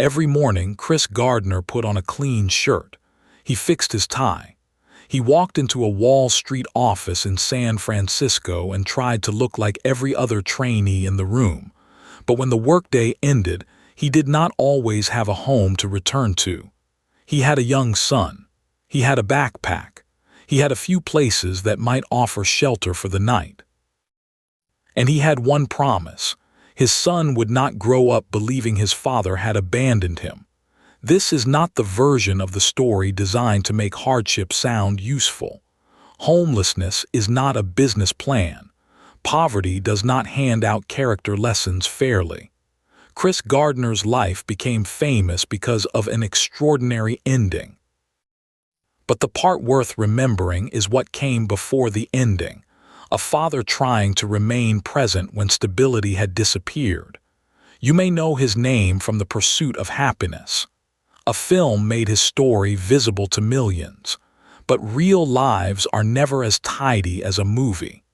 Every morning, Chris Gardner put on a clean shirt. He fixed his tie. He walked into a Wall Street office in San Francisco and tried to look like every other trainee in the room. But when the workday ended, he did not always have a home to return to. He had a young son. He had a backpack. He had a few places that might offer shelter for the night. And he had one promise. His son would not grow up believing his father had abandoned him. This is not the version of the story designed to make hardship sound useful. Homelessness is not a business plan. Poverty does not hand out character lessons fairly. Chris Gardner's life became famous because of an extraordinary ending. But the part worth remembering is what came before the ending. A father trying to remain present when stability had disappeared. You may know his name from The Pursuit of Happiness. A film made his story visible to millions, but real lives are never as tidy as a movie.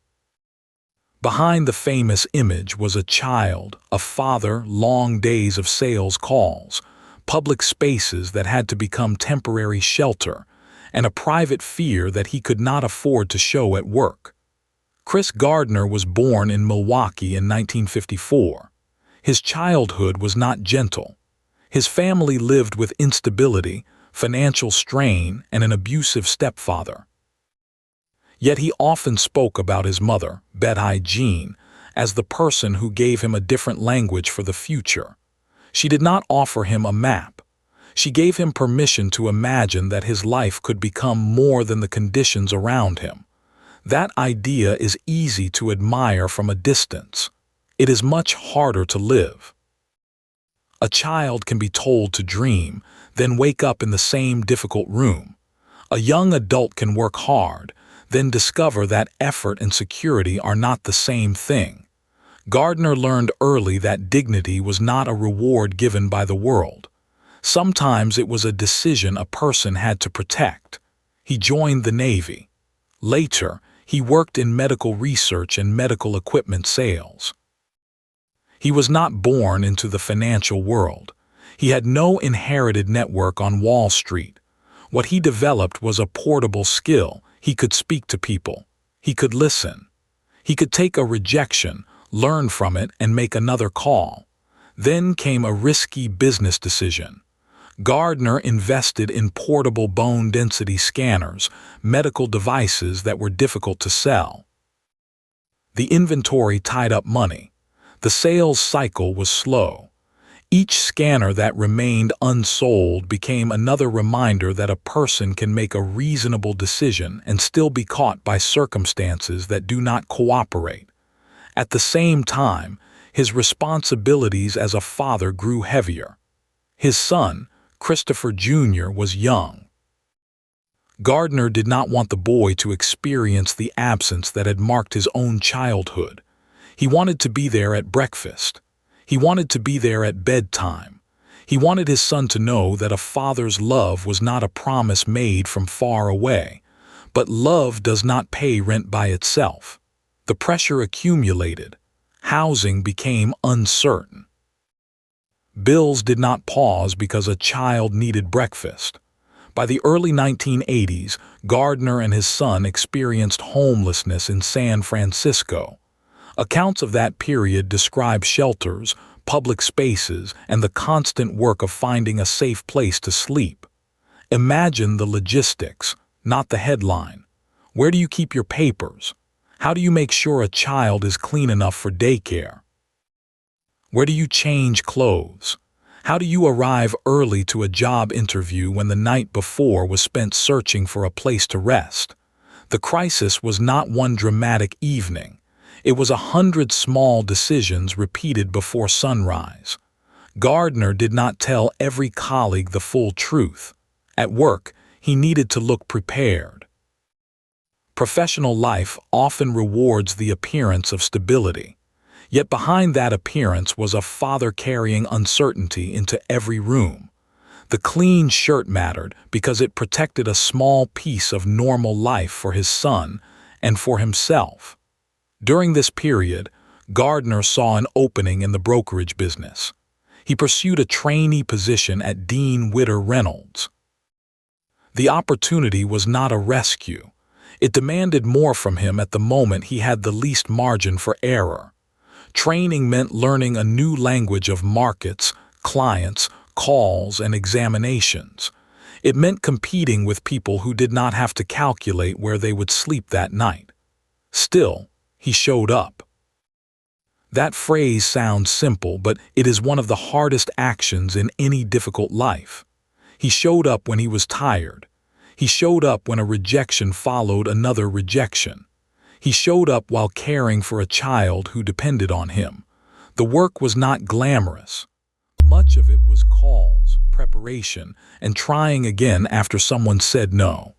Behind the famous image was a child, a father, long days of sales calls, public spaces that had to become temporary shelter, and a private fear that he could not afford to show at work. Chris Gardner was born in Milwaukee in 1954. His childhood was not gentle. His family lived with instability, financial strain, and an abusive stepfather. Yet he often spoke about his mother, Betty Jean, as the person who gave him a different language for the future. She did not offer him a map. She gave him permission to imagine that his life could become more than the conditions around him. That idea is easy to admire from a distance. It is much harder to live. A child can be told to dream, then wake up in the same difficult room. A young adult can work hard, then discover that effort and security are not the same thing. Gardner learned early that dignity was not a reward given by the world. Sometimes it was a decision a person had to protect. He joined the Navy. Later, he worked in medical research and medical equipment sales. He was not born into the financial world. He had no inherited network on Wall Street. What he developed was a portable skill. He could speak to people. He could listen. He could take a rejection, learn from it, and make another call. Then came a risky business decision. Gardner invested in portable bone density scanners, medical devices that were difficult to sell. The inventory tied up money. The sales cycle was slow. Each scanner that remained unsold became another reminder that a person can make a reasonable decision and still be caught by circumstances that do not cooperate. At the same time, his responsibilities as a father grew heavier. His son, Christopher Jr., was young. Gardner did not want the boy to experience the absence that had marked his own childhood. He wanted to be there at breakfast. He wanted to be there at bedtime. He wanted his son to know that a father's love was not a promise made from far away. But love does not pay rent by itself. The pressure accumulated. Housing became uncertain. Bills did not pause because a child needed breakfast. By the early 1980s, Gardner and his son experienced homelessness in San Francisco. Accounts of that period describe shelters, public spaces, and the constant work of finding a safe place to sleep. Imagine the logistics, not the headline. Where do you keep your papers? How do you make sure a child is clean enough for daycare? Where do you change clothes? How do you arrive early to a job interview when the night before was spent searching for a place to rest? The crisis was not one dramatic evening. It was 100 small decisions repeated before sunrise. Gardner did not tell every colleague the full truth. At work, he needed to look prepared. Professional life often rewards the appearance of stability. Yet behind that appearance was a father carrying uncertainty into every room. The clean shirt mattered because it protected a small piece of normal life for his son and for himself. During this period, Gardner saw an opening in the brokerage business. He pursued a trainee position at Dean Witter Reynolds. The opportunity was not a rescue. It demanded more from him at the moment he had the least margin for error. Training meant learning a new language of markets, clients, calls, and examinations. It meant competing with people who did not have to calculate where they would sleep that night. Still, he showed up. That phrase sounds simple, but it is one of the hardest actions in any difficult life. He showed up when he was tired. He showed up when a rejection followed another rejection. He showed up while caring for a child who depended on him. The work was not glamorous. Much of it was calls, preparation, and trying again after someone said no.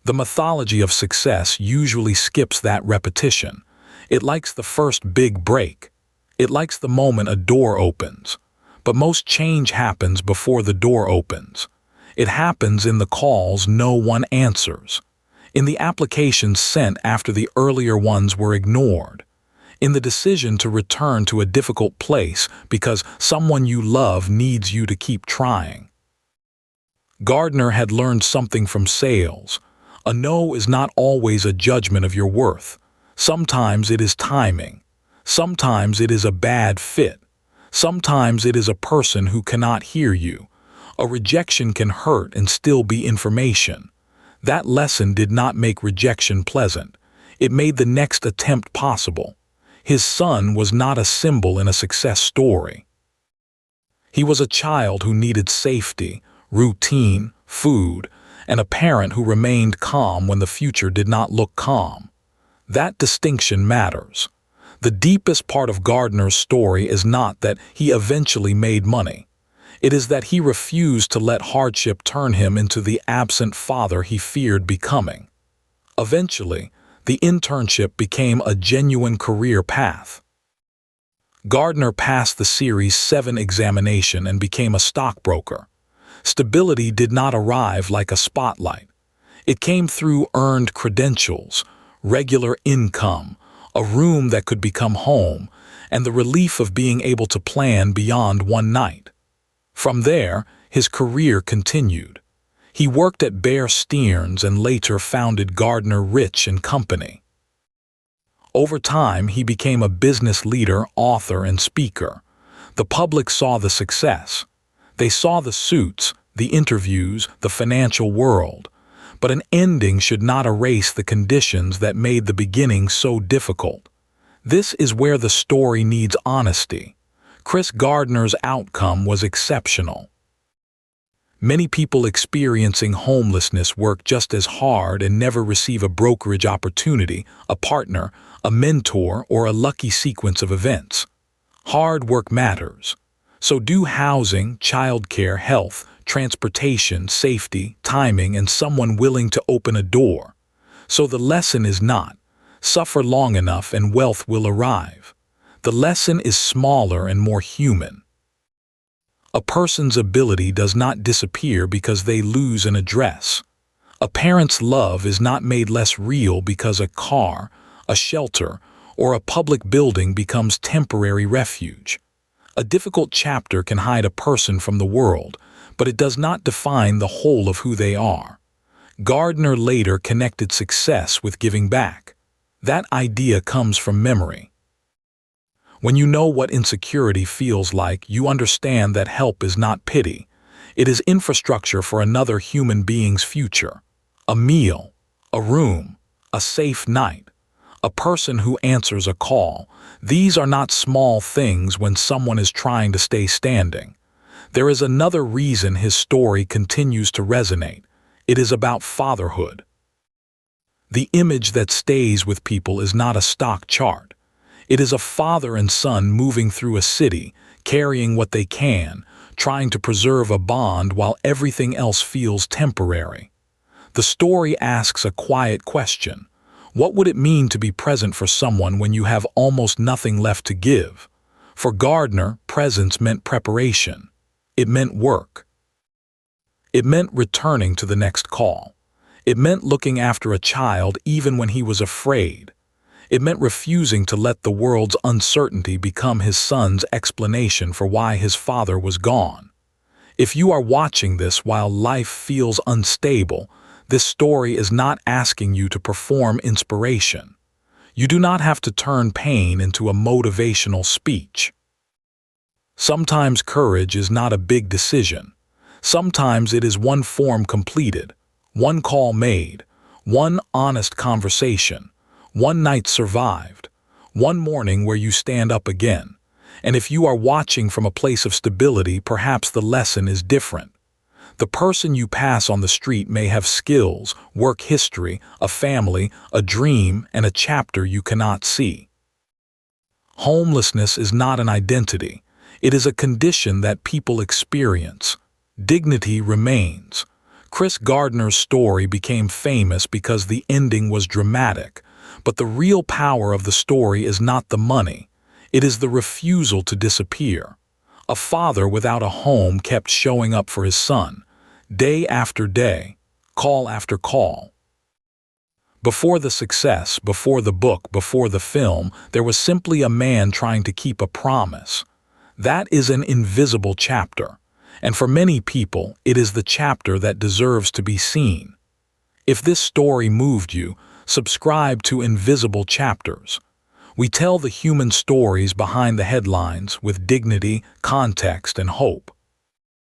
The mythology of success usually skips that repetition. It likes the first big break. It likes the moment a door opens. But most change happens before the door opens. It happens in the calls no one answers, in the applications sent after the earlier ones were ignored, in the decision to return to a difficult place because someone you love needs you to keep trying. Gardner had learned something from sales. A no is not always a judgment of your worth. Sometimes it is timing. Sometimes it is a bad fit. Sometimes it is a person who cannot hear you. A rejection can hurt and still be information. That lesson did not make rejection pleasant. It made the next attempt possible. His son was not a symbol in a success story. He was a child who needed safety, routine, food, and a parent who remained calm when the future did not look calm. That distinction matters. The deepest part of Gardner's story is not that he eventually made money. It is that he refused to let hardship turn him into the absent father he feared becoming. Eventually, the internship became a genuine career path. Gardner passed the Series 7 examination and became a stockbroker. Stability did not arrive like a spotlight. It came through earned credentials, regular income, a room that could become home, and the relief of being able to plan beyond one night. From there, his career continued. He worked at Bear Stearns and later founded Gardner Rich and Company. Over time, he became a business leader, author, and speaker. The public saw the success. They saw the suits, the interviews, the financial world. But an ending should not erase the conditions that made the beginning so difficult. This is where the story needs honesty. Chris Gardner's outcome was exceptional. Many people experiencing homelessness work just as hard and never receive a brokerage opportunity, a partner, a mentor, or a lucky sequence of events. Hard work matters. So do housing, childcare, health, transportation, safety, timing, and someone willing to open a door. So the lesson is not, suffer long enough and wealth will arrive. The lesson is smaller and more human. A person's ability does not disappear because they lose an address. A parent's love is not made less real because a car, a shelter, or a public building becomes temporary refuge. A difficult chapter can hide a person from the world, but it does not define the whole of who they are. Gardner later connected success with giving back. That idea comes from memory. When you know what insecurity feels like, you understand that help is not pity. It is infrastructure for another human being's future. A meal, a room, a safe night, a person who answers a call. These are not small things when someone is trying to stay standing. There is another reason his story continues to resonate. It is about fatherhood. The image that stays with people is not a stock chart. It is a father and son moving through a city, carrying what they can, trying to preserve a bond while everything else feels temporary. The story asks a quiet question. What would it mean to be present for someone when you have almost nothing left to give? For Gardner, presence meant preparation. It meant work. It meant returning to the next call. It meant looking after a child even when he was afraid. It meant refusing to let the world's uncertainty become his son's explanation for why his father was gone. If you are watching this while life feels unstable, this story is not asking you to perform inspiration. You do not have to turn pain into a motivational speech. Sometimes courage is not a big decision. Sometimes it is one form completed, one call made, one honest conversation, one night survived, one morning where you stand up again. And if you are watching from a place of stability, perhaps the lesson is different. The person you pass on the street may have skills, work history, a family, a dream, and a chapter you cannot see. Homelessness is not an identity. It is a condition that people experience. Dignity remains. Chris Gardner's story became famous because the ending was dramatic, but the real power of the story is not the money. It is the refusal to disappear. A father without a home kept showing up for his son, day after day, call after call. Before the success, before the book, before the film, there was simply a man trying to keep a promise. That is an invisible chapter, and for many people, it is the chapter that deserves to be seen. If this story moved you, subscribe to Invisible Chapters. We tell the human stories behind the headlines with dignity, context, and hope.